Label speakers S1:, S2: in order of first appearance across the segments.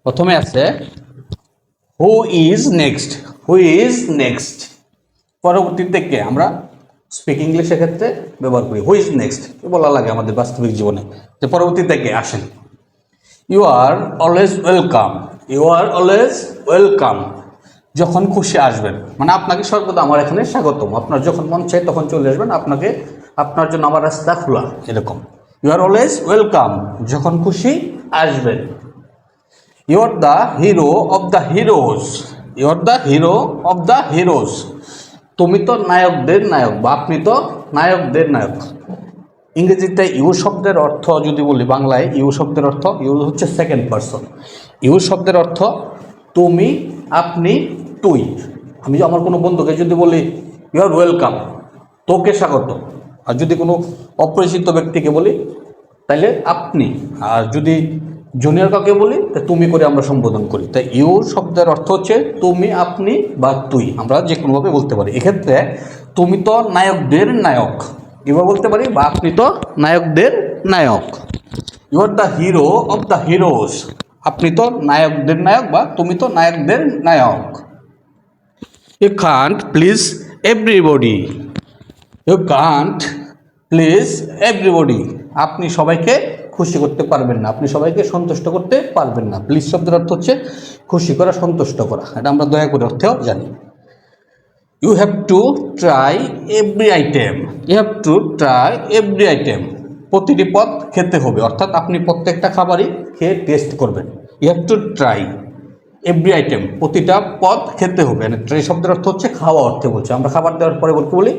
S1: প্রথমে আছে who is next. Who is next পরবর্তীতে কে, আমরা স্পিক ইংলিশের ক্ষেত্রে ব্যবহার করি হু ইজ নেক্সট, বলা লাগে আমাদের বাস্তবিক জীবনে যে পরবর্তীতে কে আসেন। You are always welcome. You are always welcome, যখন খুশি আসবেন, মানে আপনাকে সর্বদা আমার এখানে স্বাগতম। আপনার যখন মন চাই তখন চলে আসবেন, আপনার জন্য আমার রাস্তা খোলা, এরকম। ইউ আর অলওয়েজ ওয়েলকাম, যখন খুশি আসবেন। You are the hero of the heroes. You are the hero of the heroes, তুমি তো নায়কদের নায়ক বা আপনি তো নায়কদের নায়ক। ইংরেজিতে ইউ শব্দের অর্থ যদি বলি, বাংলায় ইউ শব্দের অর্থ, ইউ হচ্ছে সেকেন্ড পারসন। ইউ শব্দের অর্থ তুমি, আপনি, তুই। আমি আমার কোনো বন্ধুকে যদি বলি ইউ আর ওয়েলকাম, তোকে স্বাগত। আর যদি কোনো অপরিচিত ব্যক্তিকে বলি তাইলে আপনি। আর যদি জুনিয়র কাউকে বলি তা তুমি করে আমরা সম্বোধন করি। তাই ইউ শব্দের অর্থ হচ্ছে তুমি, আপনি বা তুই, আমরা যে কোনোভাবে বলতে পারি। এক্ষেত্রে তুমি তো নায়কদের নায়ক এবার বলতে পারি, বা আপনি তো নায়কদের নায়ক। You are the hero of the heroes, আপনি তো নায়কদের নায়ক বা তুমি তো নায়কদের নায়ক। You can't please everybody. You can't please everybody, আপনি সবাইকে খুশি করতে পারবেন না, আপনি সবাইকে সন্তুষ্ট করতে পারবেন না। প্লিজ শব্দের অর্থ হচ্ছে খুশি করা, সন্তুষ্ট করা, এটা আমরা দয়া করে অর্থেও জানি। You have to try every item. You have to try every item, প্রতিটি পদ খেতে হবে, অর্থাৎ আপনি প্রত্যেকটা খাবারই খেয়ে টেস্ট করবেন। You have to try every item, প্রতিটা পদ খেতে হবে। ট্রাই শব্দের অর্থ হচ্ছে খাওয়া অর্থে বলছে। আমরা খাবার দেওয়ার পরে বলি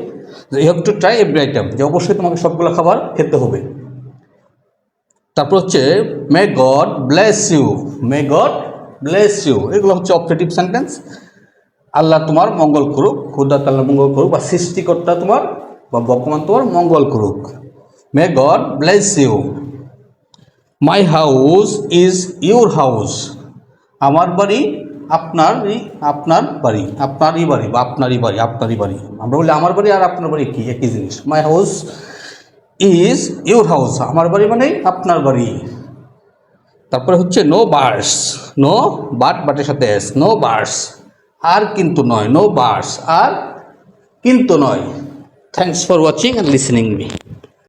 S1: যে you have to try every item, যে অবশ্যই তোমাকে সবগুলো খাবার খেতে হবে। তারপর হচ্ছে may God bless you. May God bless you, এগুলো হচ্ছে অপারেটিভ সেন্টেন্স। আল্লাহ তোমার মঙ্গল করুক, খুদা তাআলা মঙ্গল করুক, বা সৃষ্টিকর্তা তোমার বা ভগবান তোমার মঙ্গল করুক। May God bless you. My house is your house, আমার বাড়ি আপনারই, আপনার বাড়ি, আপনারই বাড়ি বা আপনারই বাড়ি, আপনারই বাড়ি। আমরা বলি আমার বাড়ি আর আপনার বাড়ি কি, একই জিনিস। মাই হাউস ইজ ইউর হাউস, আমার বাড়ি মানে আপনার বাড়ি। তারপরে হচ্ছে নো বার্স। নো বাটের সাথে এস, নো বার্স, আর কিন্তু নয়। নো বার্স, আর কিন্তু নয়। Thanks for watching and listening me.